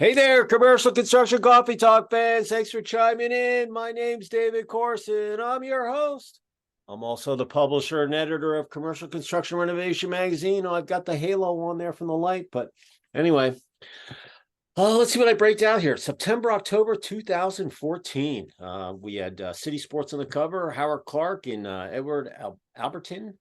Hey there, commercial construction coffee talk fans. Thanks for chiming in. My name's David Corson. I'm your host. I'm also the publisher and editor of Commercial Construction Renovation magazine. I've got the halo on there from the light, but anyway, let's see what I break down here. September, October 2014. We had City Sports on the cover, Howard Clark and Edward Albertin.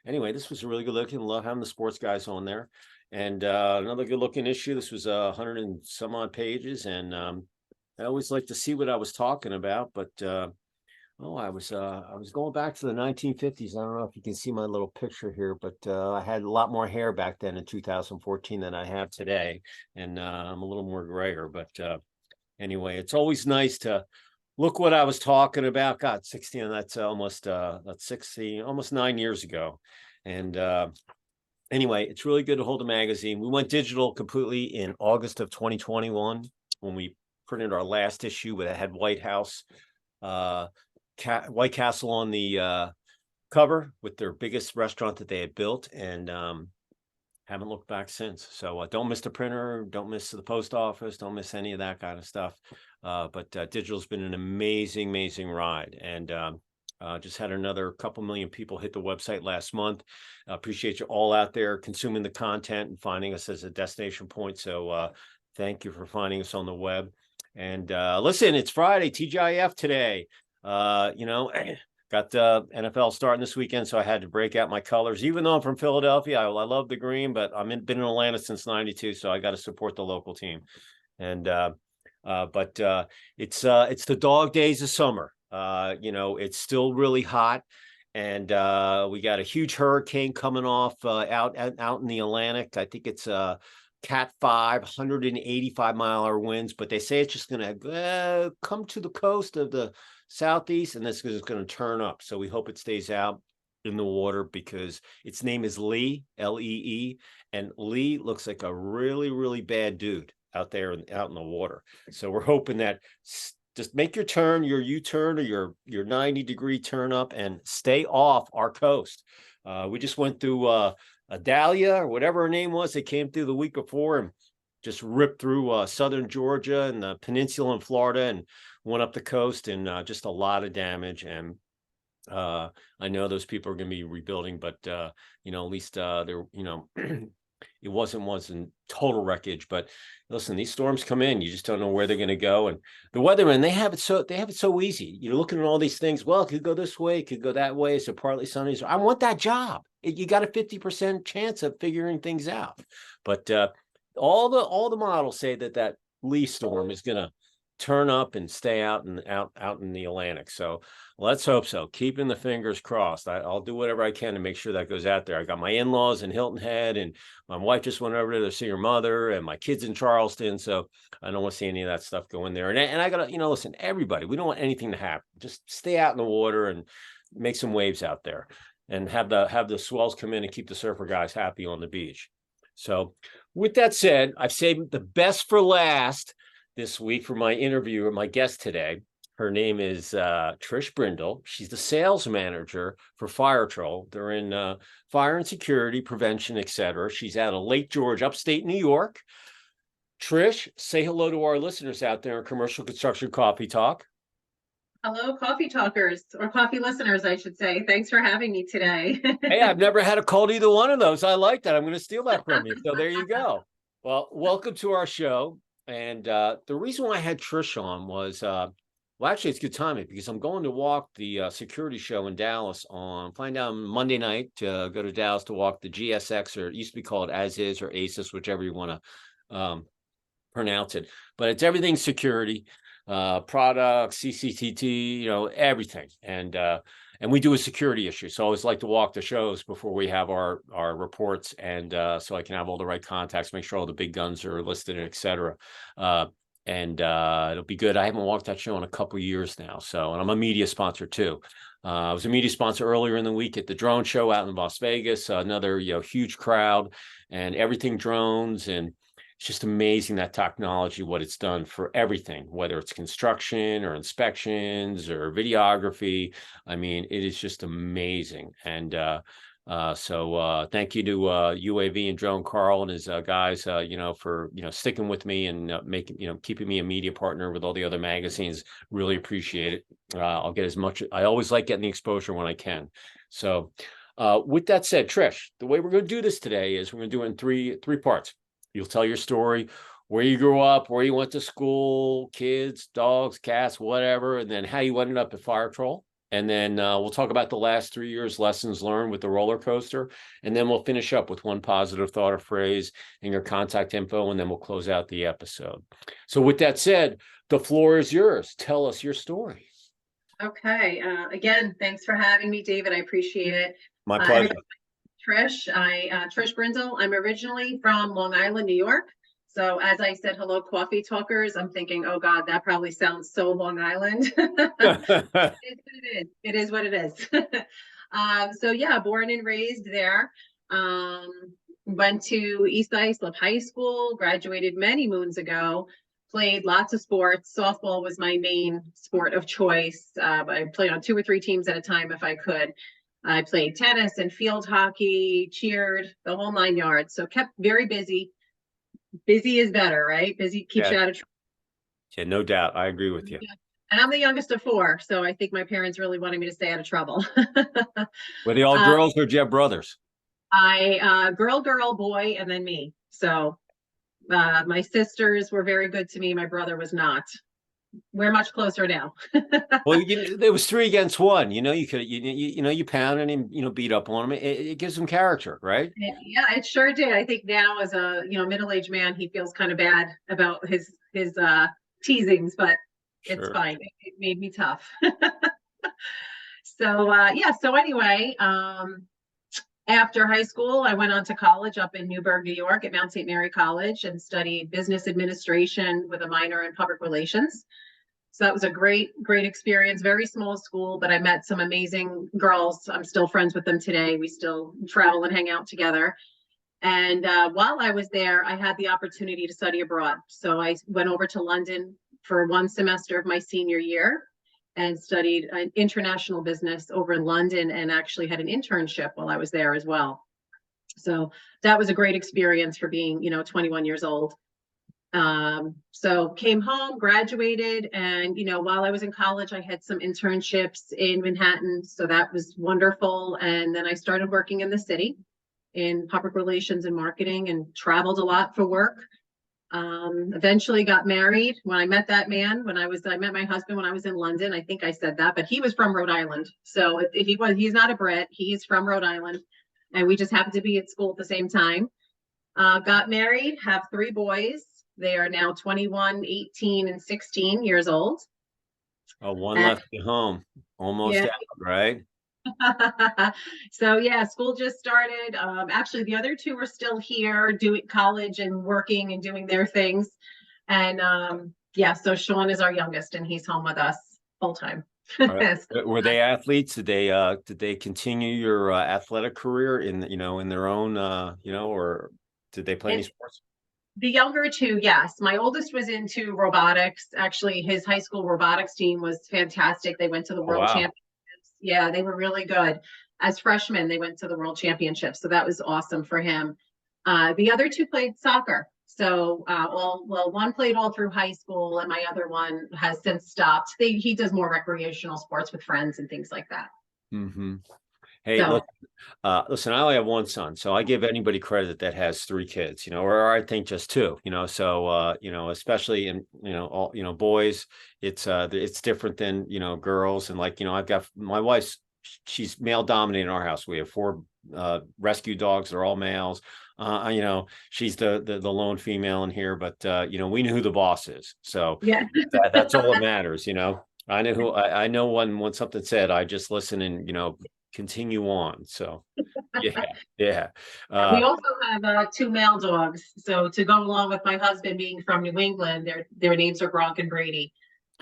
Anyway, this was really good looking. Love having the sports guys on there. And another good looking issue. This was 100 and some odd pages. And I always like to see what I was talking about. But I was going back to the 1950s. I don't know if you can see my little picture here, but I had a lot more hair back then in 2014 than I have today. And I'm a little more grayer. But anyway, it's always nice to look what I was talking about. God, 16, that's almost 60, almost 9 years ago. And anyway, it's really good to hold a magazine. We went digital completely in August of 2021 when we printed our last issue. It had White Castle on the cover with their biggest restaurant that they had built, and haven't looked back since. So don't miss the printer, don't miss the post office, don't miss any of that kind of stuff. But digital's been an amazing ride, and just had another couple million people hit the website last month. Appreciate you all out there consuming the content and finding us as a destination point. So thank you for finding us on the web. And listen, it's Friday, TGIF today. Got the NFL starting this weekend, so I had to break out my colors. Even though I'm from Philadelphia, I love the green, but been in Atlanta since '92, so I got to support the local team. And it's the dog days of summer. It's still really hot, and we got a huge hurricane coming off out in the Atlantic. I think it's Cat 5, 185-mile-an-hour winds, but they say it's just going to come to the coast of the southeast, and this is going to turn up. So we hope it stays out in the water because its name is Lee, L-E-E, and Lee looks like a really bad dude out there out in the water. So we're hoping that just make your turn, your U-turn or your 90-degree turn up and stay off our coast. We just went through Dahlia or whatever her name was. They came through the week before and just ripped through southern Georgia and the peninsula in Florida and went up the coast, and just a lot of damage. And I know those people are going to be rebuilding, but at least they're it wasn't total wreckage. But listen, these storms come in, you just don't know where they're going to go. And the weathermen, they have it so easy. You're looking at all these things. Well, it could go this way, it could go that way. So partly sunny. So I want that job. You got a 50% chance of figuring things out. But all the models say that Lee storm is going to turn up and stay out in the Atlantic. So let's hope so. Keeping the fingers crossed. I'll do whatever I can to make sure that goes out there. I got my in-laws in Hilton Head, and my wife just went over there to see her mother, and my kids in Charleston. So I don't want to see any of that stuff go in there. And I gotta, listen, everybody, we don't want anything to happen. Just stay out in the water and make some waves out there, and have the swells come in and keep the surfer guys happy on the beach. So with that said, I've saved the best for last this week for my interview or my guest today. Her name is Trish Brindle. She's the sales manager for Fire-Trol. They're in fire and security, prevention, etc. She's out of Lake George, upstate New York. Trish, say hello to our listeners out there in Commercial Construction Coffee Talk. Hello, coffee talkers, or coffee listeners, I should say. Thanks for having me today. Hey, I've never had a called either one of those. I like that. I'm going to steal that from you. So there you go. Well, welcome to our show. And the reason why I had Trish on was, actually, it's good timing because I'm going to walk the security show in Dallas flying down Monday night to go to Dallas to walk the GSX, or it used to be called As Is or ASIS, whichever you want to pronounce it. But it's everything security, products, CCCT, everything. And we do a security issue. So I always like to walk the shows before we have our reports, and so I can have all the right contacts, make sure all the big guns are listed, et cetera. And it'll be good. I haven't walked that show in a couple of years now. So, and I'm a media sponsor too. I was a media sponsor earlier in the week at the drone show out in Las Vegas, another, huge crowd and everything drones. And it's just amazing, that technology, what it's done for everything, whether it's construction or inspections or videography. I mean, it is just amazing. And So thank you to UAV and Joan Carl and his guys, for sticking with me and keeping me a media partner with all the other magazines. Really appreciate it. I'll get as much. I always like getting the exposure when I can. So with that said, Trish, the way we're going to do this today is we're going to do it in three parts. You'll tell your story, where you grew up, where you went to school, kids, dogs, cats, whatever, and then how you ended up at Fire-Trol. And then we'll talk about the last 3 years, lessons learned with the roller coaster. And then we'll finish up with one positive thought or phrase and your contact info, and then we'll close out the episode. So with that said, the floor is yours. Tell us your story. Okay. Again, thanks for having me, David. I appreciate it. My pleasure. Trish, Trish Brindle. I'm originally from Long Island, New York. So as I said, hello, coffee talkers, I'm thinking, oh God, that probably sounds so Long Island. It is what it is. So yeah, born and raised there. Went to East Islip High School, graduated many moons ago, played lots of sports. Softball was my main sport of choice. I played on 2 or 3 teams at a time if I could. I played tennis and field hockey, cheered, the whole 9 yards. So kept very busy. Busy is better, right? Busy keeps you out of trouble. Yeah, no doubt. I agree with you. Yeah. And I'm the youngest of 4, so I think my parents really wanted me to stay out of trouble. Were they all girls or did you have brothers? Girl, boy, and then me. So my sisters were very good to me. My brother was not. We're much closer now. Well, there was 3 against 1. You could, you pounded him, beat up on him. It gives him character, right? Yeah, it sure did. I think now as a middle-aged man, he feels kind of bad about his teasings, but it's fine. It made me tough. So yeah. So anyway, after high school, I went on to college up in Newburgh, New York, at Mount St. Mary College, and studied business administration with a minor in public relations. So that was a great experience. Very small school, but I met some amazing girls. I'm still friends with them today. We still travel and hang out together. And while I was there, I had the opportunity to study abroad. So I went over to London for 1 semester of my senior year and studied international business over in London, and actually had an internship while I was there as well. So that was a great experience for being, 21 years old. So came home, graduated, and while I was in college, I had some internships in Manhattan, so that was wonderful. And then I started working in the city in public relations and marketing, and traveled a lot for work. Eventually got married. When I met that man, I met my husband when I was in London. I think I said that, but he was from Rhode Island. So he's not a Brit, he's from Rhode Island, and we just happened to be at school at the same time. Got married, have 3 boys. They are now 21, 18, and 16 years old. Oh, one left at home. Almost out, right? So yeah, school just started. Actually, the other 2 are still here doing college and working and doing their things. And yeah, so Sean is our youngest, and he's home with us full time. Right. Were they athletes? Did they continue your athletic career in their own or did they play any sports? The younger 2, yes. My oldest was into robotics. Actually, his high school robotics team was fantastic. They went to the World Championships. Yeah, they were really good. As freshmen, they went to the World Championships, so that was awesome for him. The other 2 played soccer. So, one played all through high school, and my other one has since stopped. He does more recreational sports with friends and things like that. Mm-hmm. Hey, listen, I only have 1 son, so I give anybody credit that has 3 kids, or I think just 2, so, especially in, all, boys, it's different than, girls. And I've got my wife's, she's male dominated in our house. We have 4 rescue dogs. They're all males. She's the lone female in here, but, we know who the boss is. So yeah, that's all that matters. I know I know when something said, I just listen and, continue on. So yeah. We also have 2 male dogs. So to go along with my husband being from New England, their names are Gronk and Brady.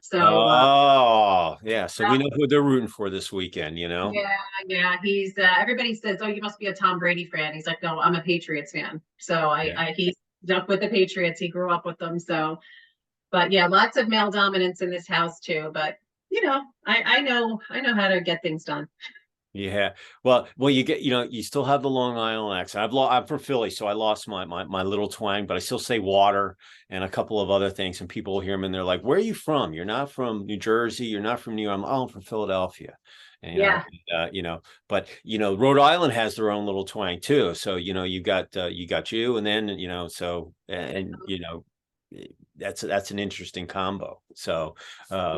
So yeah. So we know who they're rooting for this weekend, Yeah. He's everybody says, oh, you must be a Tom Brady fan. He's like, no, I'm a Patriots fan. So he's up with the Patriots. He grew up with them. So, but yeah, lots of male dominance in this house too. But I know how to get things done. Yeah. Well, you get, you still have the Long Island accent. I'm from Philly, so I lost my little twang, but I still say water and a couple of other things. And people hear them and they're like, "Where are you from? You're not from New Jersey. You're not from New York." I'm from Philadelphia. And, Yeah. but Rhode Island has their own little twang too. So, you got you, and then, so, and, that's an interesting combo. So, Yeah.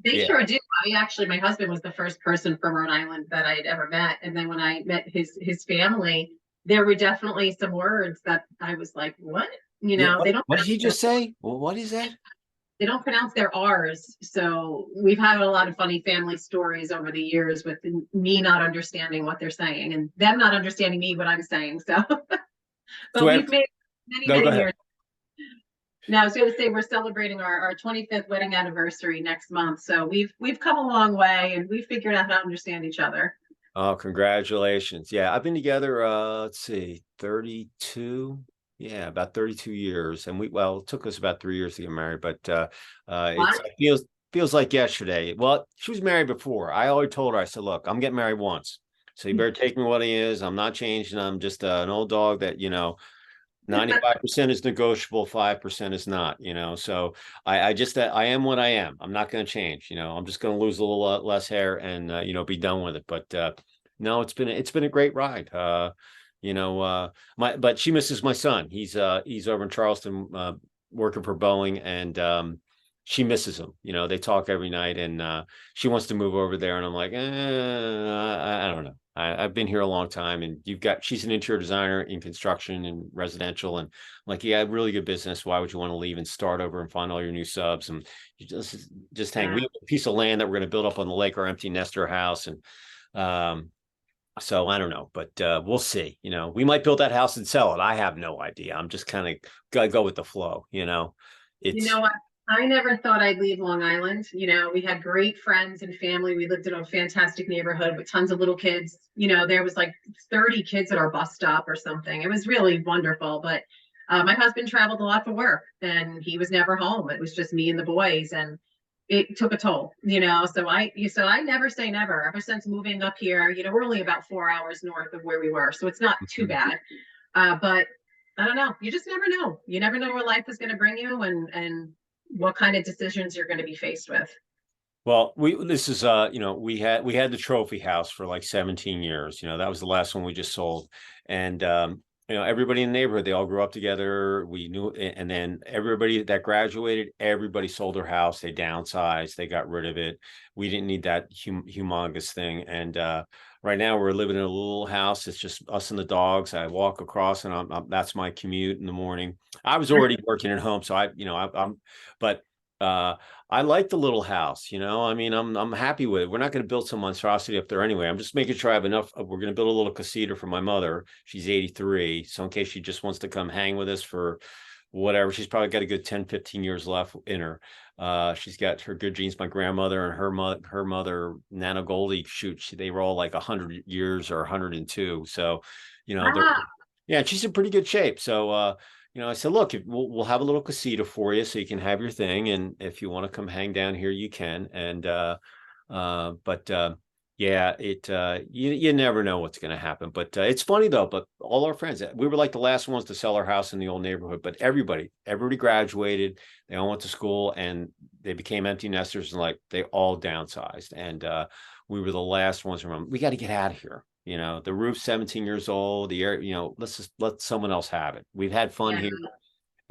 They yeah. sure do. My husband was the first person from Rhode Island that I had ever met. And then when I met his family, there were definitely some words that I was like, what? Yeah. They What did he just say? Well, what is that? don't pronounce their R's. So we've had a lot of funny family stories over the years with me not understanding what they're saying and them not understanding me what I'm saying. So, So but we've made many, no, go many ahead. years. Now, I was going to say we're celebrating our 25th wedding anniversary next month. So we've come a long way and we've figured out how to understand each other. Oh, congratulations. Yeah, I've been together, let's see, 32. Yeah, about 32 years. And it took us about 3 years to get married, but it feels like yesterday. Well, she was married before. I always told her, I said, look, I'm getting married once. So you better take me what he is. I'm not changing. I'm just an old dog that, 95% is negotiable, 5% is not, so I am what I am. I'm not going to change, I'm just going to lose a little less hair and be done with it. But no, it's been a great ride. But she misses my son. He's over in Charleston, working for Boeing, and she misses him. They talk every night, and she wants to move over there, and I'm like, I don't know. I've been here a long time, and she's an interior designer in construction and residential, and I'm like, yeah, really good business. Why would you want to leave and start over and find all your new subs? And you just hang. We have a piece of land that we're going to build up on the lake, our empty nester house, and so I don't know, but we'll see. We might build that house and sell it. I have no idea. I'm just kind of gotta go with the flow. It's What? I never thought I'd leave Long Island. We had great friends and family. We lived in a fantastic neighborhood with tons of little kids. There was like 30 kids at our bus stop or something. It was really wonderful. But my husband traveled a lot for work and he was never home. It was just me and the boys. And it took a toll, so I never say never. Ever since moving up here, we're only about 4 hours north of where we were, so it's not too bad. But I don't know. You just never know. You never know where life is going to bring you and what kind of decisions you're going to be faced with. Well, this is we had the trophy house for like 17 years. That was the last one we just sold. And everybody in the neighborhood, they all grew up together. We knew, and then everybody that graduated, everybody sold their house. They downsized, they got rid of it. We didn't need that humongous thing. And right now we're living in a little house. It's just us and the dogs. I walk across, and that's my commute in the morning. I was already working at home, so but I like the little house, I mean, I'm happy with it. We're not going to build some monstrosity up there anyway. I'm just making sure I have enough. We're going to build a little casita for my mother. She's 83. So in case she just wants to come hang with us for whatever, she's probably got a good 10, 15 years left in her. She's got her good genes. My grandmother and her mother, Nana Goldie, they were all like 100 years or 102. So, yeah, she's in pretty good shape. So, I said, look, we'll have a little casita for you so you can have your thing. And if you want to come hang down here, you can. And, yeah, you never know what's going to happen. But it's funny though, but all our friends, we were like the last ones to sell our house in the old neighborhood, but everybody graduated, they all went to school and they became empty nesters, and like they all downsized. And, we were the last ones to remember, we got to get out of here. The roof's 17 years old, the air, let's just let someone else have it. We've had fun here.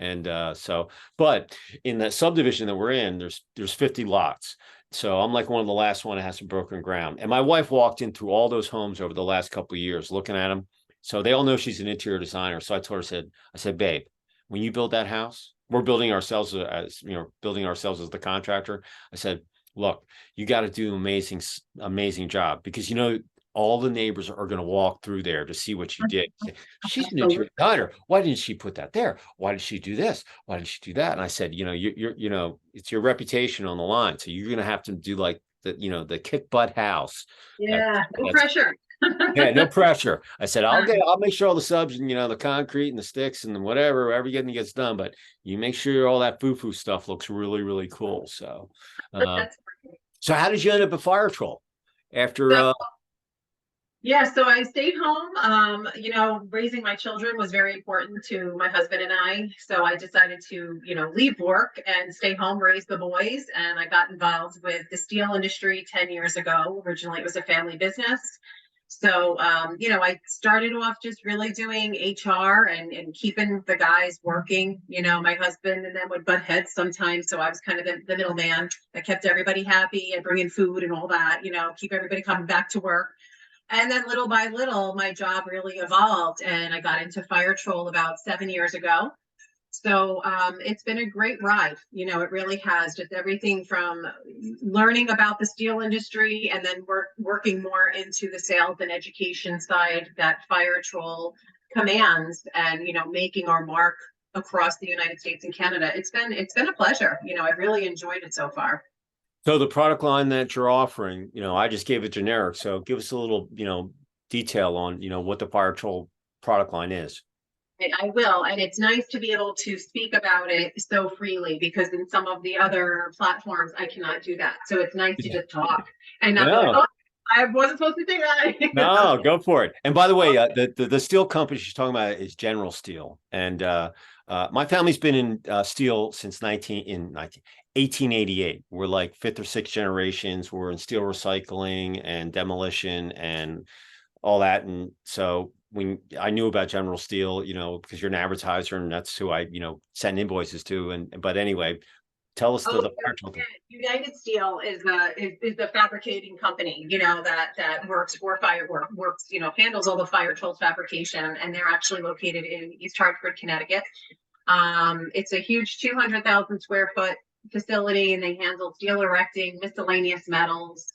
And but in the subdivision that we're in, there's 50 lots. So I'm like one of the last one that has some broken ground. And my wife walked in through all those homes over the last couple of years looking at them. So they all know she's an interior designer. So I told her, I said, babe, when you build that house, we're building ourselves as the contractor. I said, look, you got to do an amazing job, because all the neighbors are going to walk through there to see what you did. She's an interior designer. Why didn't she put that there? Why did she do this? Why did she do that? And I said, it's your reputation on the line. So you're going to have to do like the kick butt house. Yeah, no pressure. Yeah, no pressure. I said, I'll make sure all the subs and the concrete and the sticks and whatever everything gets done, but you make sure all that foo-foo stuff looks really, really cool. So, so how did you end up at Fire-Trol after? So, Yeah, so I stayed home. Raising my children was very important to my husband and I. So I decided to, leave work and stay home, raise the boys. And I got involved with the steel industry 10 years ago. Originally, it was a family business. So, I started off just really doing HR and keeping the guys working. My husband and them would butt heads sometimes. So I was kind of the middleman that kept everybody happy and bringing food and all that, keep everybody coming back to work. And then little by little, my job really evolved and I got into Fire-Trol about 7 years ago. So it's been a great ride. It really has, just everything from learning about the steel industry and then working more into the sales and education side that Fire-Trol commands and, making our mark across the United States and Canada. It's been a pleasure. I've really enjoyed it so far. So the product line that you're offering, I just gave it generic. So give us a little, detail on, what the Fire-Trol product line is. I will, and it's nice to be able to speak about it so freely because in some of the other platforms I cannot do that. So it's nice to just talk and not be like, oh, I wasn't supposed to say that. No, go for it. And by the way, the steel company she's talking about is General Steel, and my family's been in steel since 1888. We're like fifth or sixth generations. We're in steel recycling and demolition and all that, and so I knew about General Steel, because you're an advertiser, and that's who I, send invoices to. But anyway, tell us the Fire-Trol thing. United Steel is the fabricating company, that works for works, handles all the Fire-Trol fabrication, and they're actually located in East Hartford, Connecticut. It's a huge 200,000 square foot facility, and they handle steel erecting, miscellaneous metals,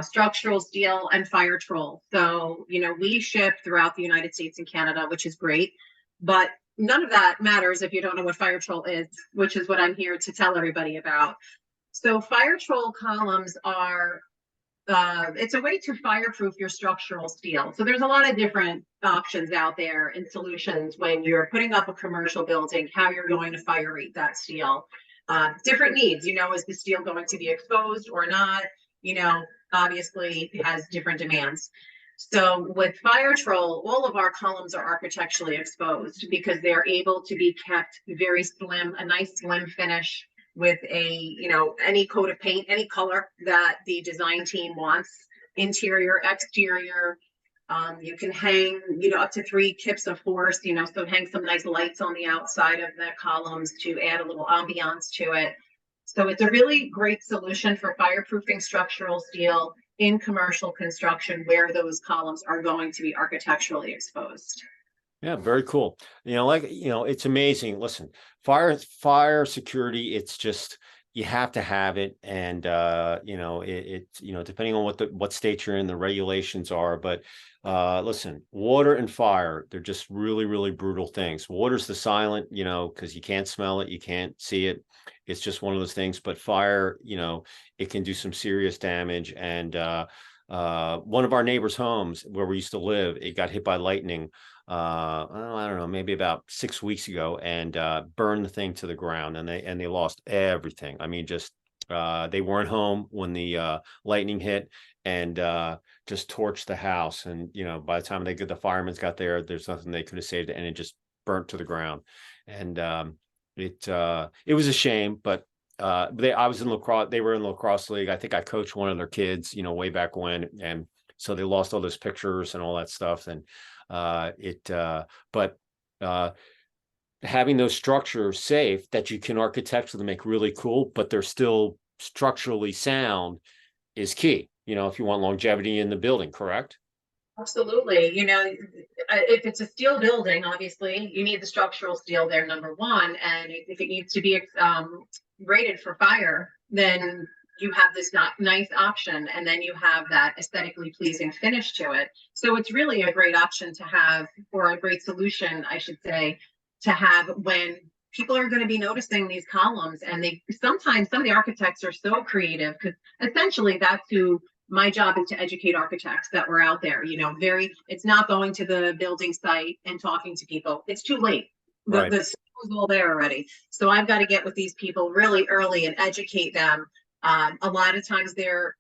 structural steel, and Fire-Trol. So, we ship throughout the United States and Canada, which is great. But none of that matters if you don't know what Fire-Trol is, which is what I'm here to tell everybody about. So Fire-Trol columns are, it's a way to fireproof your structural steel. So there's a lot of different options out there and solutions when you're putting up a commercial building, how you're going to fire rate that steel. Different needs, is the steel going to be exposed or not? Obviously it has different demands. So with Fire-Trol, all of our columns are architecturally exposed because they're able to be kept very slim, a nice slim finish with any coat of paint, any color that the design team wants, interior, exterior. You can hang, up to 3 kips of force, so hang some nice lights on the outside of the columns to add a little ambiance to it. So it's a really great solution for fireproofing structural steel in commercial construction where those columns are going to be architecturally exposed. Yeah, very cool. It's amazing. Listen, fire security, it's just, you have to have it. And, depending on what state you're in, the regulations are. But listen, water and fire, they're just really, really brutal things. Water's the silent, because you can't smell it, you can't see it. It's just one of those things. But fire, it can do some serious damage. And one of our neighbors' homes where we used to live, it got hit by lightning. I don't know, maybe about 6 weeks ago, and burned the thing to the ground, and they lost everything. I mean, just they weren't home when the lightning hit, and just torched the house. And by the time the firemen got there, there's nothing they could have saved, and it just burnt to the ground. And it was a shame, but I was in lacrosse. They were in the lacrosse league. I think I coached one of their kids, way back when, and so they lost all those pictures and all that stuff. And but having those structures safe that you can architecturally make really cool, but they're still structurally sound, is key, if you want longevity in the building, correct? Absolutely. If it's a steel building, obviously you need the structural steel there, number one. And if it needs to be rated for fire, then you have this nice option, and then you have that aesthetically pleasing finish to it. So it's really a great option to have, or a great solution, I should say, to have when people are going to be noticing these columns. And sometimes some of the architects are so creative, because essentially that's who my job is, to educate architects that were out there. It's not going to the building site and talking to people. It's too late. Right. The school's all there already. So I've got to get with these people really early and educate them. A lot of times they're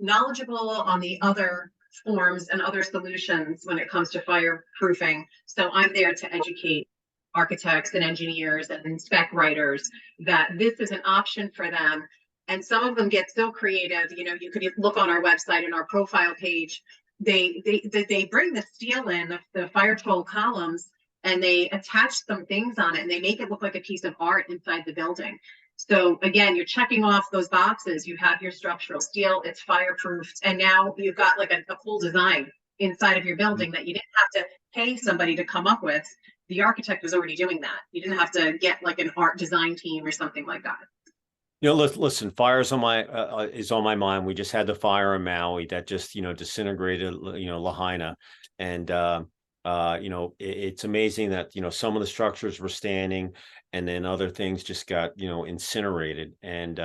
knowledgeable on the other forms and other solutions when it comes to fireproofing. So I'm there to educate architects and engineers and spec writers that this is an option for them. And some of them get so creative, you know, you could look on our website and our profile page. They bring the steel in, the Fire-Trol columns, and they attach some things on it, and they make it look like a piece of art inside the building. So again, you're checking off those boxes. You have your structural steel, it's fireproofed, and now you've got like a cool design inside of your building that you didn't have to pay somebody to come up with. The architect was already doing that. You didn't have to get like an art design team or something like that. You know, listen, fire's on my is on my mind. We just had the fire in Maui that just, you know, disintegrated, you know, Lahaina. And you know, it's amazing that, you know, some of the structures were standing and then other things just got, you know, incinerated. And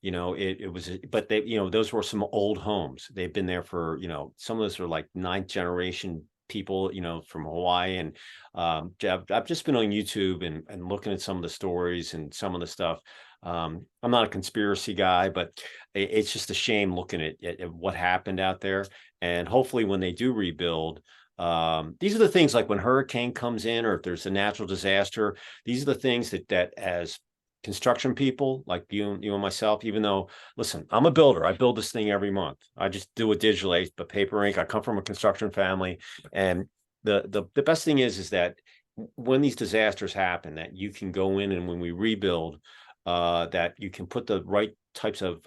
you know, it was, but they, you know, those were some old homes. They've been there for, you know, some of those are like 9th generation people, you know, from Hawaii. And I've just been on YouTube and looking at some of the stories and some of the stuff. I'm not a conspiracy guy, but it's just a shame looking at what happened out there. And hopefully when they do rebuild, these are the things like when hurricane comes in, or if there's a natural disaster, these are the things that as construction people like you and myself, even though, listen, I'm a builder, I build this thing every month. I just do it digitally, but paper ink. I come from a construction family, and the best thing is that when these disasters happen, that you can go in, and when we rebuild, that you can put the right types of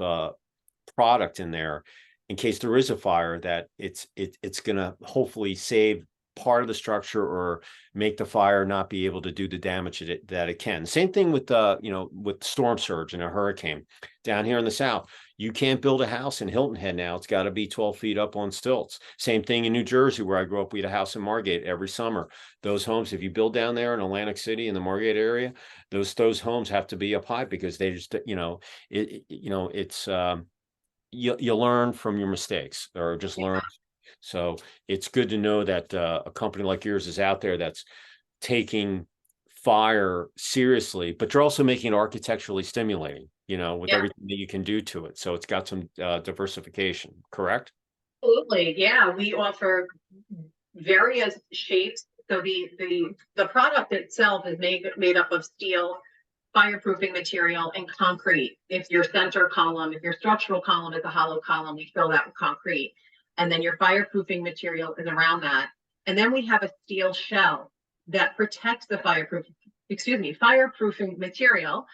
product in there in case there is a fire, that it's going to hopefully save part of the structure or make the fire not be able to do the damage that it can. Same thing with you know, with storm surge and a hurricane down here in the South. You can't build a house in Hilton Head now. It's got to be 12 feet up on stilts. Same thing in New Jersey, where I grew up. We had a house in Margate every summer. Those homes, if you build down there in Atlantic City in the Margate area, those homes have to be up high because they just, you know, you know, it's you learn from your mistakes, or just learn. So it's good to know that a company like yours is out there that's taking fire seriously, but you're also making it architecturally stimulating, you know, with everything that you can do to it. So it's got some diversification, correct? Absolutely. Yeah, we offer various shapes. So the product itself is made up of steel, fireproofing material, and concrete. If your center column, if your structural column is a hollow column, we fill that with concrete. And then your fireproofing material is around that. And then we have a steel shell that protects the fireproofing material.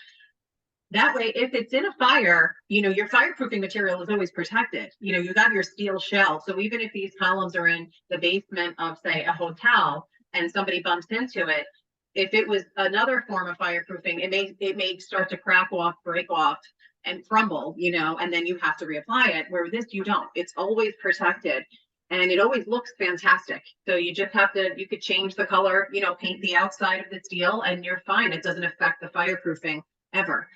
That way, if it's in a fire, you know, your fireproofing material is always protected. You know, you got your steel shell. So even if these columns are in the basement of, say, a hotel and somebody bumps into it, if it was another form of fireproofing, it may start to crack off, break off, and crumble, you know, and then you have to reapply it. Where this, you don't. It's always protected, and it always looks fantastic. So you just have to, you could change the color, you know, paint the outside of the steel, and you're fine. It doesn't affect the fireproofing ever.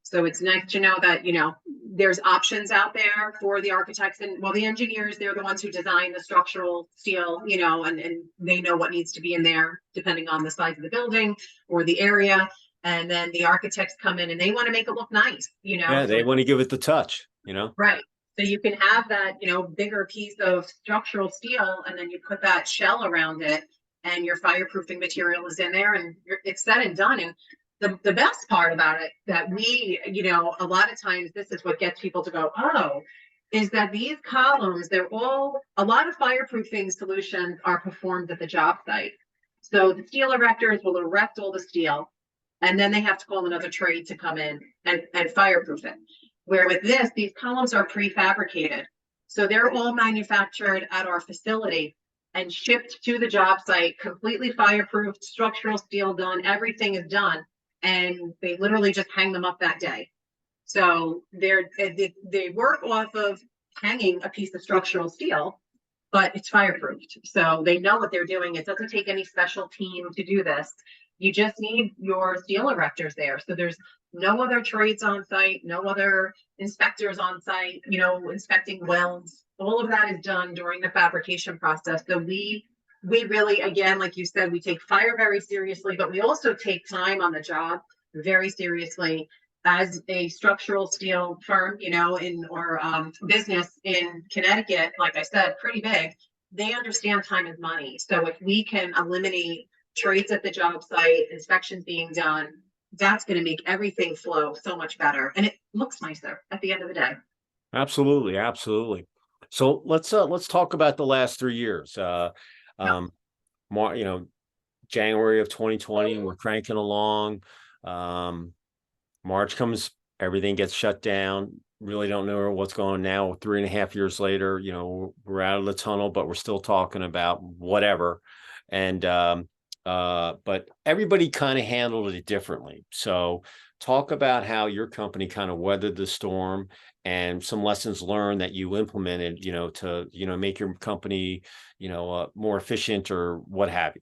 So it's nice to know that, you know, there's options out there for the architects and, well, the engineers, they're the ones who design the structural steel, you know, and they know what needs to be in there depending on the size of the building or the area. And then the architects come in and they want to make it look nice, you know. Yeah, they want to give it the touch, you know. Right. So you can have that, you know, bigger piece of structural steel, and then you put that shell around it, and your fireproofing material is in there, and it's said and done. And the best part about it, that we, you know, a lot of times this is what gets people to go, oh, is that these columns, they're all, a lot of fireproofing solutions are performed at the job site. So the steel erectors will erect all the steel, and then they have to call another trade to come in and fireproof it. Where with this, these columns are prefabricated. So they're all manufactured at our facility and shipped to the job site, completely fireproofed, structural steel done, everything is done. And they literally just hang them up that day. So they work off of hanging a piece of structural steel, but it's fireproofed. So they know what they're doing. It doesn't take any special team to do this. You just need your steel erectors there. So there's no other trades on site, no other inspectors on site, you know, inspecting welds. All of that is done during the fabrication process. So we really, again, like you said, we take fire very seriously, but we also take time on the job very seriously. as a structural steel firm, or business in Connecticut, like I said, pretty big, they understand time is money. So if we can eliminate trades at the job site, inspections being done, that's going to make everything flow so much better. And it looks nicer at the end of the day. Absolutely, absolutely. So let's talk about the last 3 years. January of 2020, we're cranking along. March comes, everything gets shut down. Really don't know what's going on now. 3.5 years later, we're out of the tunnel, but we're still talking about whatever. And but everybody kind of handled it differently. So talk about how your company kind of weathered the storm and some lessons learned that you implemented, to make your company, more efficient or what have you.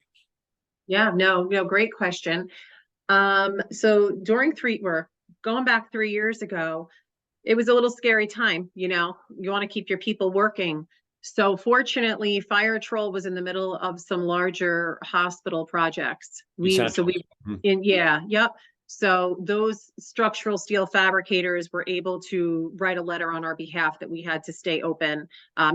Yeah, no, great question. So we're going back 3 years ago, it was a little scary time, you want to keep your people working. So fortunately, Fire-Trol was in the middle of some larger hospital projects. Yep. So those structural steel fabricators were able to write a letter on our behalf that we had to stay open. Like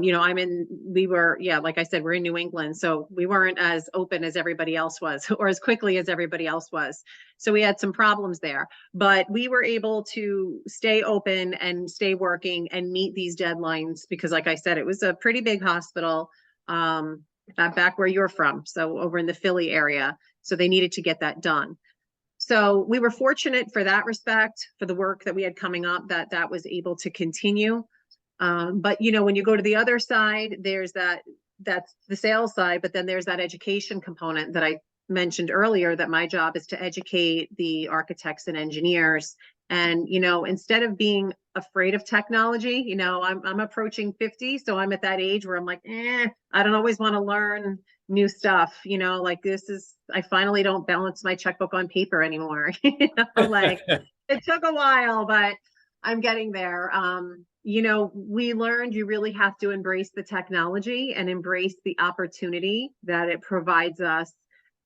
I said, we're in New England, so we weren't as open as everybody else was, or as quickly as everybody else was. So we had some problems there, but we were able to stay open and stay working and meet these deadlines because, like I said, it was a pretty big hospital back where you're from, so over in the Philly area. So they needed to get that done. So we were fortunate for that respect, for the work that we had coming up, that was able to continue. But when you go to the other side, that's the sales side, but then there's that education component that I mentioned earlier, that my job is to educate the architects and engineers. And, instead of being afraid of technology, I'm approaching 50. So I'm at that age where I'm like, I don't always want to learn new stuff, I finally don't balance my checkbook on paper anymore. It took a while, but I'm getting there. We learned you really have to embrace the technology and embrace the opportunity that it provides us,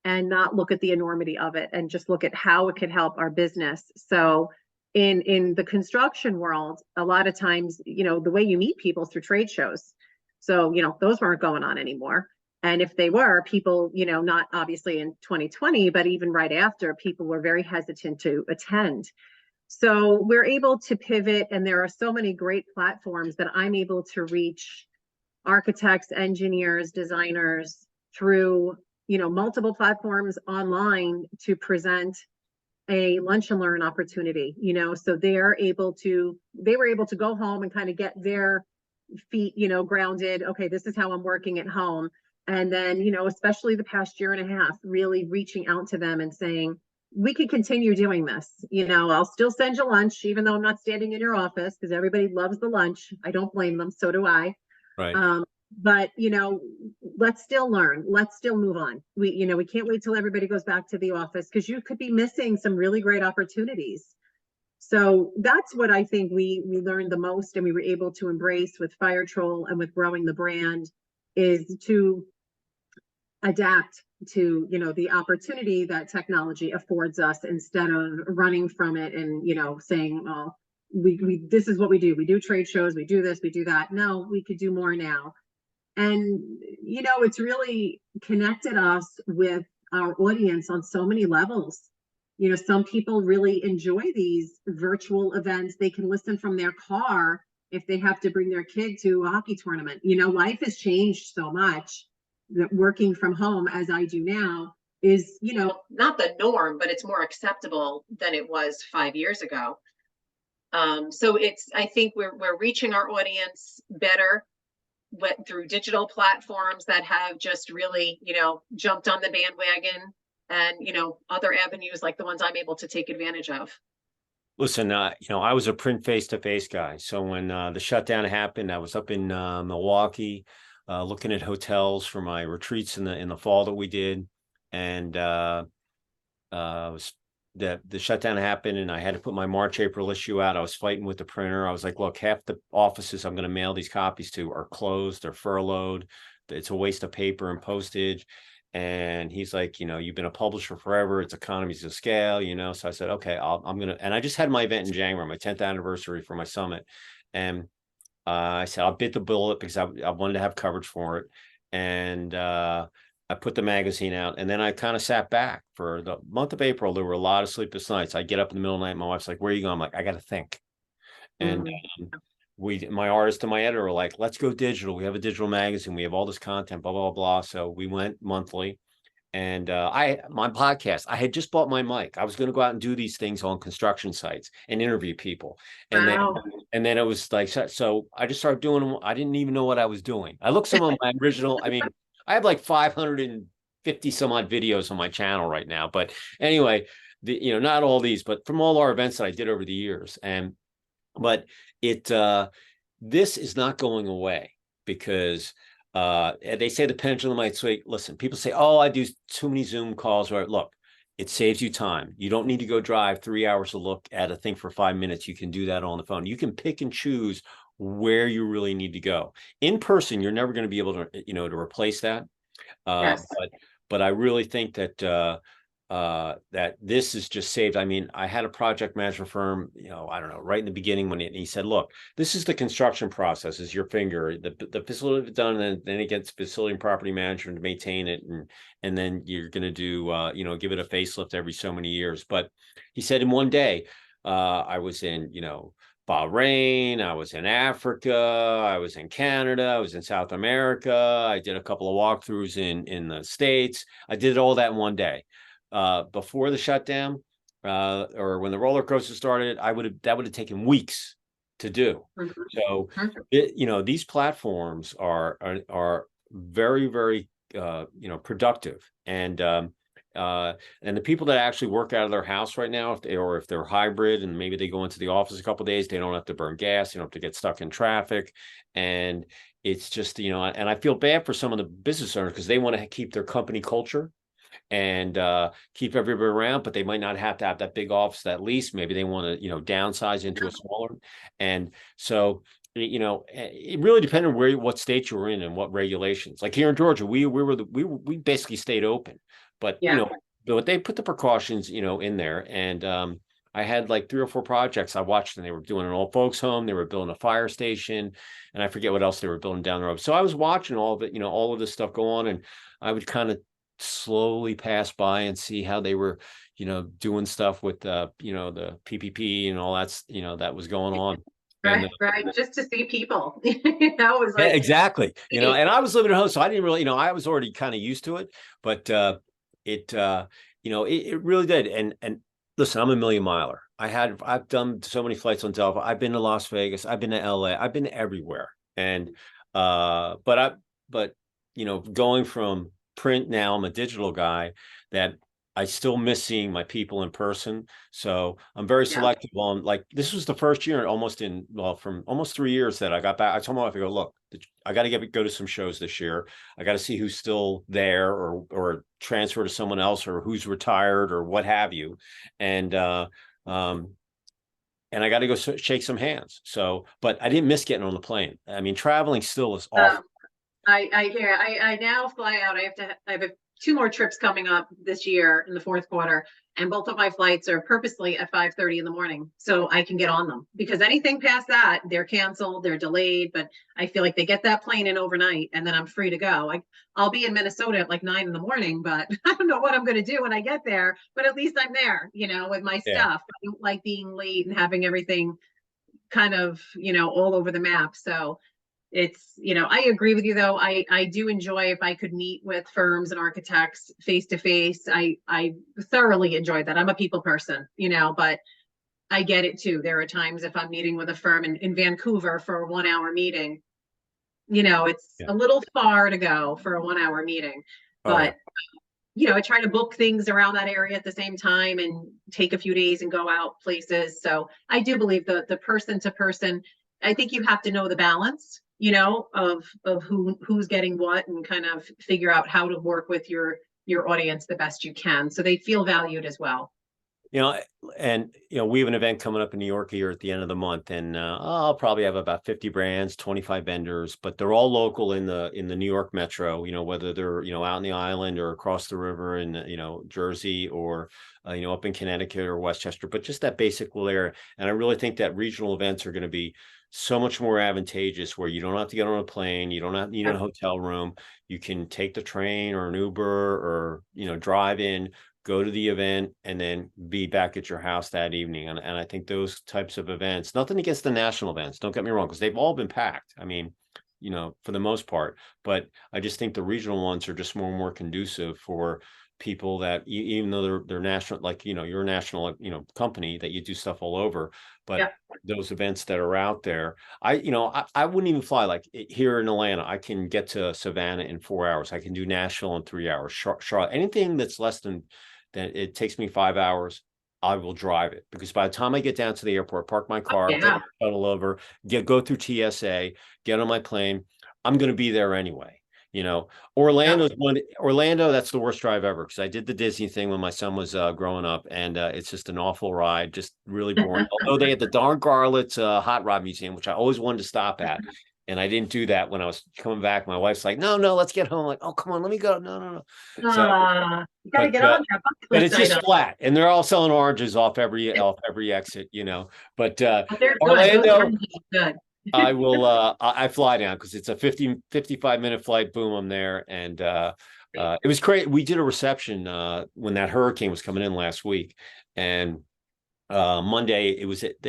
and not look at the enormity of it, and just look at how it could help our business. So in the construction world, a lot of times, the way you meet people through trade shows. So, those weren't going on anymore. And if they were, people, not obviously in 2020, but even right after, people were very hesitant to attend. So we're able to pivot, and there are so many great platforms that I'm able to reach architects, engineers, designers through, multiple platforms online to present a lunch and learn opportunity, so they were able to go home and kind of get their feet, grounded. Okay, this is how I'm working at home. And then, especially the past year and a half, really reaching out to them and saying, we can continue doing this. I'll still send you lunch, even though I'm not standing in your office, because everybody loves the lunch. I don't blame them. So do I. Right. But, let's still learn. Let's still move on. We can't wait till everybody goes back to the office, because you could be missing some really great opportunities. So that's what I think we learned the most, and we were able to embrace with Fire-Trol and with growing the brand, is to adapt to, the opportunity that technology affords us, instead of running from it and, saying, oh, this is what we do. We do trade shows, we do this, we do that. No, we could do more now. And, it's really connected us with our audience on so many levels. Some people really enjoy these virtual events. They can listen from their car if they have to bring their kid to a hockey tournament. Life has changed so much that working from home, as I do now, is, not the norm, but it's more acceptable than it was 5 years ago. So I think we're reaching our audience better through digital platforms that have just really, jumped on the bandwagon, and, other avenues like the ones I'm able to take advantage of. Listen, I was a print face-to-face guy. So when the shutdown happened, I was up in Milwaukee, looking at hotels for my retreats in the fall that we did, and the shutdown happened, and I had to put my March, April issue out. I was fighting with the printer. I was like, look, half the offices I'm going to mail these copies to are closed, they're furloughed. It's a waste of paper and postage. And he's like, you've been a publisher forever. It's economies of scale, So I said, okay, I'm going to, and I just had my event in January, my 10th anniversary for my summit. And I said, I'll bit the bullet because I wanted to have coverage for it. And I put the magazine out, and then I kind of sat back for the month of April. There were a lot of sleepless nights. I get up in the middle of the night. My wife's like, where are you going? I'm like, I got to think. And my artist and my editor were like, let's go digital. We have a digital magazine. We have all this content, blah, blah, blah. So we went monthly. And my podcast, I had just bought my mic. I was going to go out and do these things on construction sites and interview people. And then it was like, so I just started doing them. I didn't even know what I was doing. I looked some of my original, I mean, I have like 550 some odd videos on my channel right now. But anyway, not all these, but from all our events that I did over the years. But this is not going away because they say the pendulum might swing. Listen, people say, oh, I do too many Zoom calls. Or look, it saves you time. You don't need to go drive 3 hours to look at a thing for 5 minutes. You can do that on the phone. You can pick and choose where you really need to go. In person, you're never going to be able to, to replace that. Yes. But I really think that that this is just saved. I mean, I had a project management firm, I don't know, right in the beginning when he said, look, this is the construction process, is your finger, the facility is done, and then it gets facility and property management to maintain it. And then you're going to do, give it a facelift every so many years. But he said in one day, I was in, Bahrain, I was in Africa, I was in Canada, I was in South America. I did a couple of walkthroughs in the States. I did all that in one day. Before the shutdown, or when the roller coaster started, that would have taken weeks to do. So, these platforms are very, very, productive, and the people that actually work out of their house right now, if they're hybrid and maybe they go into the office a couple of days, they don't have to burn gas, they don't have to get stuck in traffic, and it's just, and I feel bad for some of the business owners because they want to keep their company culture and keep everybody around, but they might not have to have that big office, that lease. Maybe they want to, downsize into a smaller. And so, it really depended on what state you were in and what regulations. Like here in Georgia, we basically stayed open, but but they put the precautions, in there. And I had like 3 or 4 projects I watched, and they were doing an old folks home, they were building a fire station, and I forget what else they were building down the road. So I was watching all of it, all of this stuff go on, and I would kind of slowly pass by and see how they were, doing stuff with the PPP and all that, that was going on. Right, right. Just to see people, it was like, exactly. And I was living at home, so I didn't really, I was already kind of used to it, but it really did. And listen, I'm a million miler. I've done so many flights on Delta. I've been to Las Vegas. I've been to LA. I've been everywhere. And, but going from print, now I'm a digital guy, that I still miss seeing my people in person. So I'm very selective on, like, this was the first year from almost 3 years that I got back. I told my wife, I go, look, I got to go to some shows this year. I got to see who's still there or transfer to someone else, or who's retired or what have you. And I got to go shake some hands. So, but I didn't miss getting on the plane. I mean, traveling still is awful. I hear. I now fly out. I have 2 more trips coming up this year in the 4th quarter, and both of my flights are purposely at 5:30 in the morning, so I can get on them, because anything past that, they're canceled, they're delayed. But I feel like they get that plane in overnight, and then I'm free to go. I'll be in Minnesota at like 9 in the morning, but I don't know what I'm going to do when I get there. But at least I'm there, with my stuff. I don't like being late and having everything kind of, all over the map. So it's, I agree with you, though. I do enjoy, if I could meet with firms and architects face to face. I thoroughly enjoy that. I'm a people person, but I get it too. There are times if I'm meeting with a firm in Vancouver for a 1-hour meeting, it's a little far to go for a 1-hour meeting, but I try to book things around that area at the same time and take a few days and go out places. So I do believe the person to person, I think you have to know the balance, of who's getting what, and kind of figure out how to work with your audience the best you can, so they feel valued as well. You know, and we have an event coming up in New York here at the end of the month, and I'll probably have about 50 brands, 25 vendors, but they're all local in the New York metro. Whether they're out in the island or across the river in Jersey, or up in Connecticut or Westchester, but just that basic little area. And I really think that regional events are going to be so much more advantageous, where you don't have to get on a plane, you don't need a hotel room, you can take the train or an Uber, or drive in, go to the event, and then be back at your house that evening. And I think those types of events, nothing against the national events, don't get me wrong, because they've all been packed. I mean, for the most part, but I just think the regional ones are just more and more conducive for people that, even though they're national, like, you're a national, company that you do stuff all over, but those events that are out there, I wouldn't even fly. Like here in Atlanta, I can get to Savannah in 4 hours. I can do Nashville in 3 hours. Charlotte, anything that's less than it takes me 5 hours, I will drive it, because by the time I get down to the airport, park my car, shuttle over, go through TSA, get on my plane, I'm going to be there anyway. Orlando, that's the worst drive ever, because I did the Disney thing when my son was growing up, and it's just an awful ride, just really boring. Although they had the Darn Garlits Hot Rod Museum, which I always wanted to stop at. And I didn't do that when I was coming back. My wife's like, no, let's get home. I'm like, oh, come on, let me go. No. So, you gotta get on your bucket list. But it's just flat, and they're all selling oranges off every exit, But Orlando, good. I will. I fly down, because it's a 55-minute flight. Boom, I'm there, and it was great. We did a reception when that hurricane was coming in last week, and Monday it was it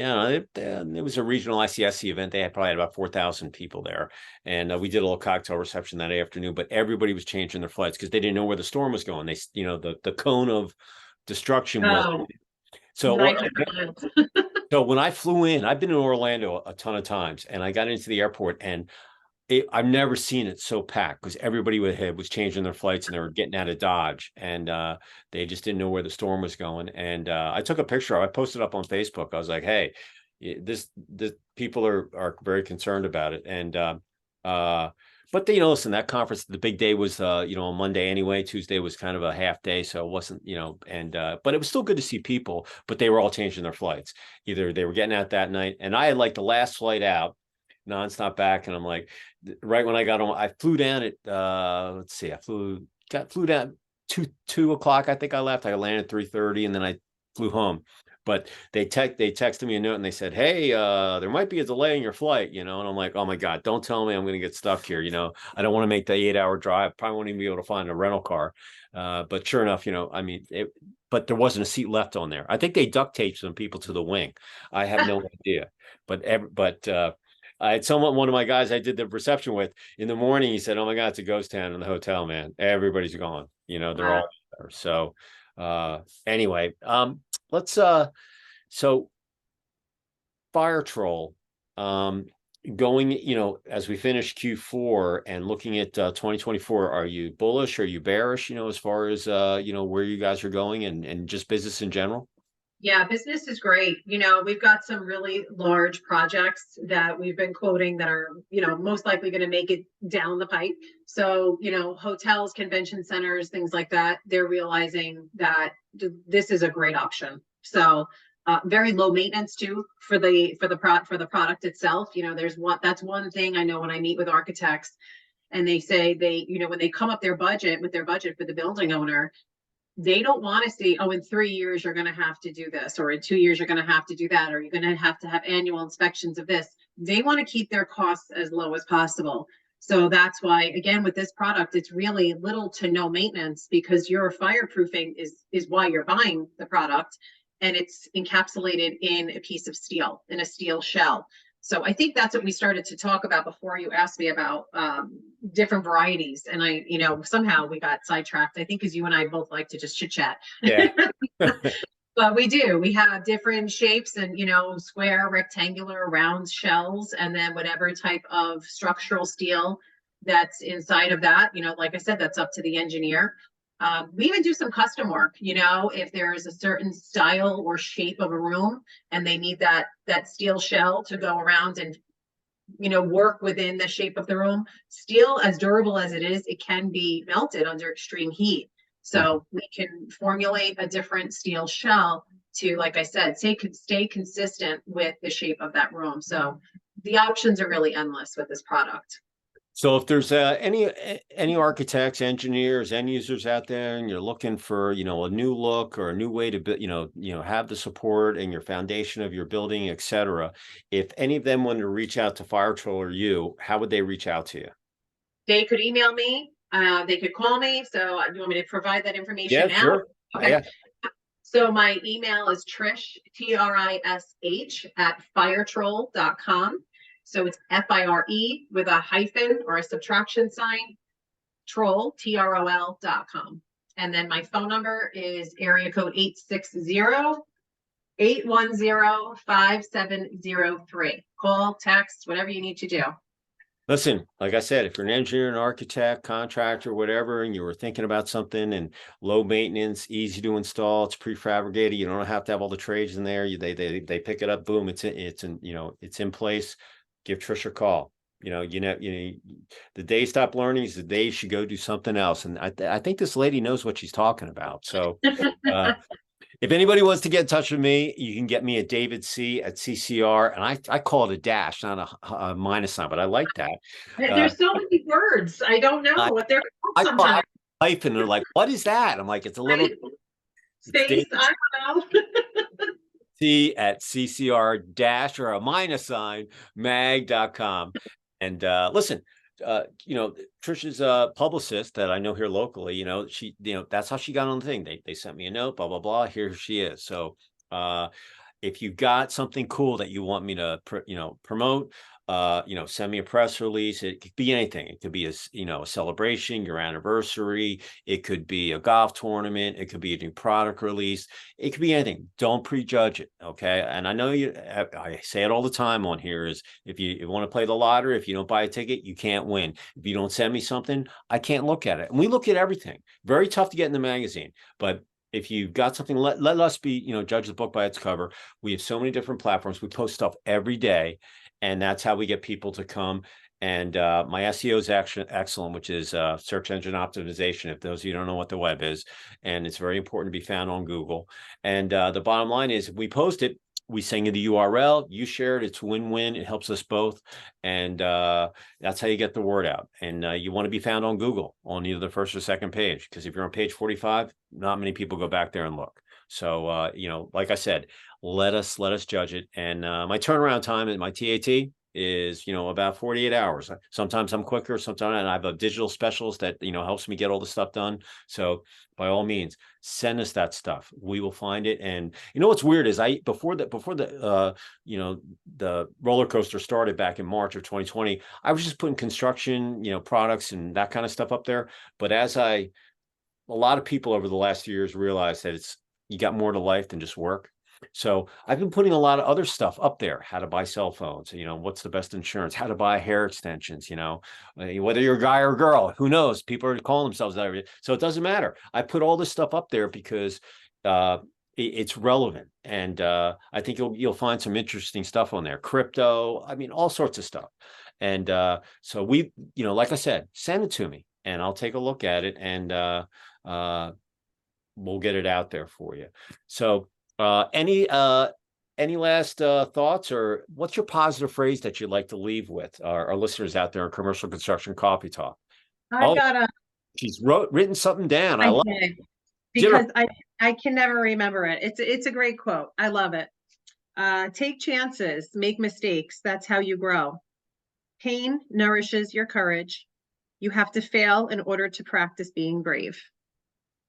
was a regional ICSC event. They probably had about 4,000 people there, and we did a little cocktail reception that afternoon. But everybody was changing their flights because they didn't know where the storm was going. They, the cone of destruction was. So so when I flew in, I've been in Orlando a ton of times, and I got into the airport, and I've never seen it so packed, because everybody was changing their flights, and they were getting out of Dodge, and they just didn't know where the storm was going. And I took a picture. I posted up on Facebook. I was like, hey, this people are very concerned about it. And but listen, that conference, the big day was on Monday anyway. Tuesday was kind of a half day, so it wasn't, and but it was still good to see people. But they were all changing their flights. Either they were getting out that night, and I had like the last flight out, nonstop back, and I'm like, right when I got on, I flew down at let's see, I flew down 2 o'clock. I think I left. I landed 3:30, and then I flew home. But they texted me a note, and they said, hey, there might be a delay in your flight, and I'm like, oh my God, don't tell me I'm going to get stuck here. I don't want to make the 8-hour drive. Probably won't even be able to find a rental car. But sure enough, I mean, but there wasn't a seat left on there. I think they duct taped some people to the wing. I have no idea. But I had one of my guys I did the reception with in the morning. He said, oh my God, it's a ghost town in the hotel, man. Everybody's gone. They're all there. So anyway, let's so Fire-Trol, going, as we finish Q4 and looking at 2024, are you bullish? Are you bearish, as far as where you guys are going, and just business in general? Yeah, business is great. We've got some really large projects that we've been quoting that are, most likely going to make it down the pipe. So, hotels, convention centers, things like that, they're realizing that this is a great option. So, very low maintenance too for the product itself. That's one thing I know when I meet with architects, and they say when they come up with their budget for the building owner, they don't want to see, oh, in 3 years, you're going to have to do this, or in 2 years, you're going to have to do that, or you're going to have annual inspections of this. They want to keep their costs as low as possible. So that's why, again, with this product, it's really little to no maintenance, because your fireproofing is why you're buying the product. And it's encapsulated in a piece of steel, in a steel shell. So I think that's what we started to talk about before you asked me about different varieties. And somehow we got sidetracked, I think, because you and I both like to just chit chat. Yeah. But we do. We have different shapes and, square, rectangular, round shells, and then whatever type of structural steel that's inside of that. Like I said, that's up to the engineer. We even do some custom work, if there's a certain style or shape of a room and they need that steel shell to go around and, work within the shape of the room. Steel, as durable as it is, it can be melted under extreme heat. So we can formulate a different steel shell to, like I said, stay consistent with the shape of that room. So the options are really endless with this product. So if there's any architects, engineers, end users out there, and you're looking for, you know, a new look or a new way to build, have the support and your foundation of your building, etc. If any of them wanted to reach out to Fire-Trol or you, how would they reach out to you? They could email me. They could call me. So you want me to provide that information Yeah, now? sure. Okay. Yeah. So my email is Trish, TRISH at firetrol.com. So it's FIRE with a hyphen or a subtraction sign, troll, TROL.com. And then my phone number is area code 860-810-5703. Call, text, whatever you need to do. Listen, like I said, if you're an engineer, an architect, contractor, whatever, and you were thinking about something and low maintenance, easy to install, it's prefabricated, you don't have to have all the trades in there. They pick it up, boom, it's in place. Give Trish a call. The day you stop learning is the day you should go do something else. And I think this lady knows what she's talking about. So if anybody wants to get in touch with me, you can get me at David C at CCR. And I call it a dash, not a minus sign, but I like that. There's so many words. I don't know what they're called sometimes. Life, and they're like, what is that? I'm like, it's a little space. I don't know. C at CCR dash or a minus sign mag.com. And listen, Trish's a publicist that I know here locally, she, that's how she got on the thing. They sent me a note, blah, blah, blah. Here she is. So if you've got something cool that you want me to, promote, send me a press release. It could be anything. It could be a celebration, your anniversary. It could be a golf tournament. It could be a new product release. It could be anything. Don't prejudge it. Okay. And I know I say it all the time on here is if you want to play the lottery, if you don't buy a ticket, you can't win. If you don't send me something, I can't look at it. And we look at everything. Very tough to get in the magazine, but if you've got something, let us be, judge the book by its cover. We have so many different platforms. We post stuff every day. And that's how we get people to come. And my SEO is actually excellent, which is search engine optimization, if those of you don't know what the web is. And it's very important to be found on Google. And the bottom line is if we post it, we send you the URL, you share it, it's win-win, it helps us both. And that's how you get the word out. And you want to be found on Google on either the first or second page, because if you're on page 45, not many people go back there and look. So, like I said, let us judge it. And my turnaround time at my TAT is, about 48 hours. Sometimes I'm quicker, sometimes, and I have a digital specialist that, helps me get all the stuff done. So by all means, send us that stuff. We will find it. And what's weird is before the roller coaster started back in March of 2020, I was just putting construction, products and that kind of stuff up there. But as a lot of people over the last few years realized that you got more to life than just work. So I've been putting a lot of other stuff up there, how to buy cell phones, what's the best insurance, how to buy hair extensions, whether you're a guy or a girl, who knows, people are calling themselves that. So it doesn't matter. I put all this stuff up there because it's relevant. And I think you'll find some interesting stuff on there. Crypto, all sorts of stuff. And so we, like I said, send it to me and I'll take a look at it and we'll get it out there for you. So any last thoughts, or what's your positive phrase that you'd like to leave with our listeners out there in commercial construction coffee talk? She's written something down. I love it. Because I can never remember it. It's a great quote. I love it. Take chances, make mistakes. That's how you grow. Pain nourishes your courage. You have to fail in order to practice being brave.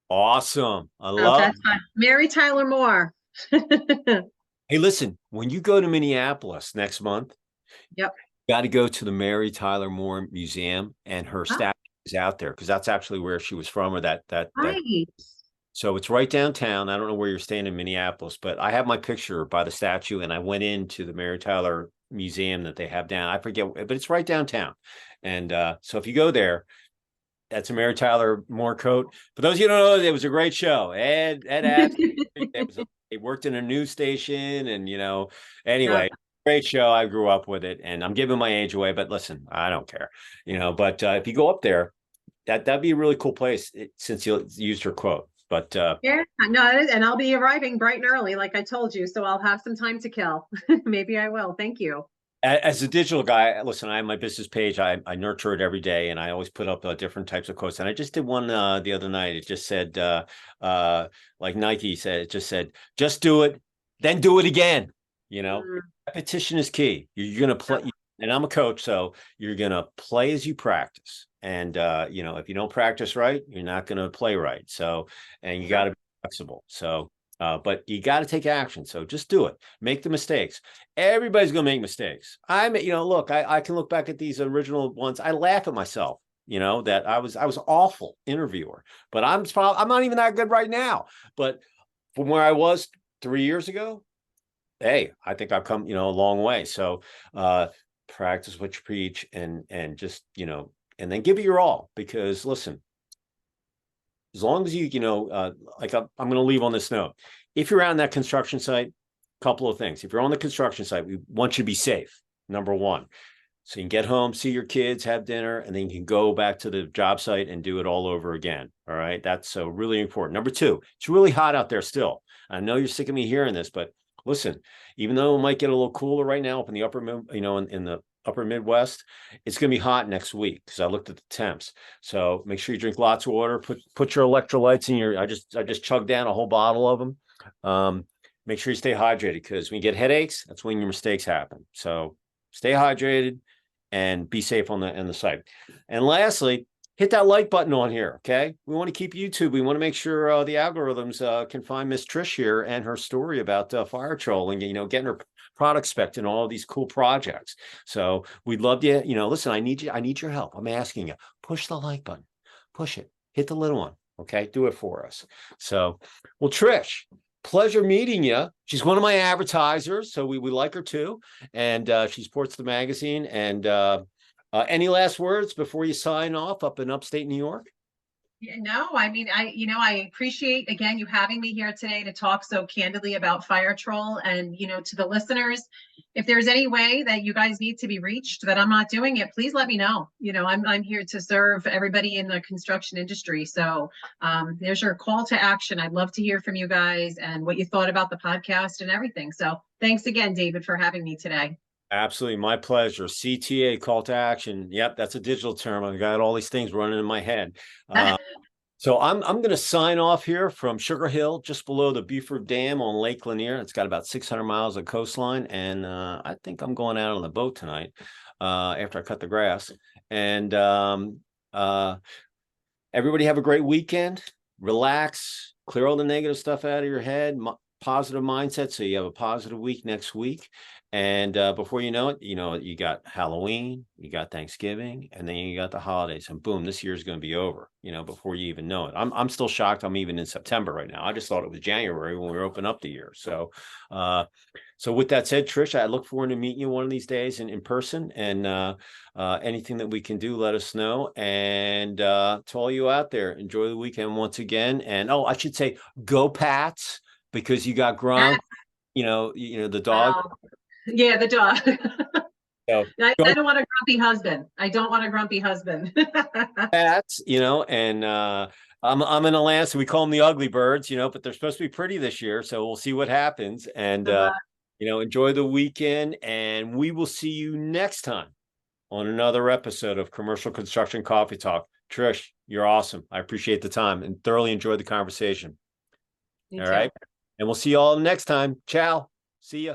Awesome. I love that's fun. Mary Tyler Moore. Hey, listen, when you go to Minneapolis next month, yep, you got to go to the Mary Tyler Moore Museum, and her statue is out there because that's actually where she was from, or that. So it's right downtown. I don't know where you're staying in Minneapolis, but I have my picture by the statue, and I went into the Mary Tyler Museum that they have down. I forget, but it's right downtown. And so if you go there, that's a Mary Tyler Moore coat. For those of you who don't know, it was a great show. Ed he worked in a news station, and anyway, great show. I grew up with it, and I'm giving my age away, but listen, I don't care, But if you go up there, that'd be a really cool place since you used her quote. But Yeah, no, and I'll be arriving bright and early, like I told you, so I'll have some time to kill. Maybe I will. Thank you. as a digital guy, listen, I have my business page. I nurture it every day, and I always put up different types of quotes. And I just did one the other night. It just said, like Nike said, it just said, just do it, then do it again. You know, repetition is key. You're going to play, and I'm a coach, so you're going to play as you practice. And, you know, if you don't practice right, you're not going to play right. So, and you got to be flexible. So, but you got to take action. So just do it. Make the mistakes. Everybody's going to make mistakes. You know, look, I can look back at these original ones. I laugh at myself, you know, that I was awful interviewer, but I'm not even that good right now. But from where I was 3 years ago, hey, I think I've come, you know, a long way. So, practice what you preach, and just, you know, and then give it your all, because listen, as long as you know, like I'm going to leave on this note. If you're out on that construction site, a couple of things. If you're on the construction site, we want you to be safe, number one. So you can get home, see your kids, have dinner, and then you can go back to the job site and do it all over again. All right. That's really important. Number two, it's really hot out there still. I know you're sick of me hearing this, but listen, even though it might get a little cooler right now up in the upper, you know, in the upper Midwest, it's going to be hot next week, because I looked at the temps. So make sure you drink lots of water. Put your electrolytes in your. I just chugged down a whole bottle of them. Make sure you stay hydrated, because when you get headaches, that's when your mistakes happen. So stay hydrated and be safe on the site. And lastly, hit that like button on here. Okay, we want to keep YouTube. We want to make sure the algorithms can find Miss Trish here and her story about Fire-Trol, and, you know, getting her product spec and all these cool projects. So we'd love to, you know, listen, I need your help. I'm asking you, push the like button, push it, hit the little one. Okay, do it for us. So, well, Trish, pleasure meeting you. She's one of my advertisers, so we like her too, and she supports the magazine. And any last words before you sign off up in upstate New York? Yeah, no, I mean, I appreciate, again, you having me here today to talk so candidly about Fire-Trol. And, you know, to the listeners, if there's any way that you guys need to be reached that I'm not doing it, please let me know. You know, I'm here to serve everybody in the construction industry. So there's your call to action. I'd love to hear from you guys and what you thought about the podcast and everything. So thanks again, David, for having me today. Absolutely, my pleasure. CTA, call to action. Yep, that's a digital term. I've got all these things running in my head. So I'm going to sign off here from Sugar Hill, just below the Beaufort Dam on Lake Lanier. It's got about 600 miles of coastline, and I think I'm going out on the boat tonight after I cut the grass. And everybody have a great weekend. Relax, clear all the negative stuff out of your head. Positive mindset, so you have a positive week next week. And before you know it, you got Halloween, you got Thanksgiving, and then you got the holidays, and boom, this year is going to be over, you know, before you even know it. I'm still shocked. I'm even in September right now. I just thought it was January when we were opening up the year. So so with that said, Trish, I look forward to meeting you one of these days in person, and anything that we can do, let us know. And to all you out there, enjoy the weekend once again. And oh, I should say, go Pats, because you got Gronk, you know, the dog. Yeah, the dog. So, I don't want a grumpy husband. I don't want a grumpy husband. Pats, you know, and I'm in Atlanta, so we call them the ugly birds, you know, but they're supposed to be pretty this year, so we'll see what happens. And you know, enjoy the weekend, and we will see you next time on another episode of Commercial Construction Coffee Talk. Trish, you're awesome. I appreciate the time and thoroughly enjoyed the conversation. Me All too. right. And we'll see you all next time. Ciao. See ya.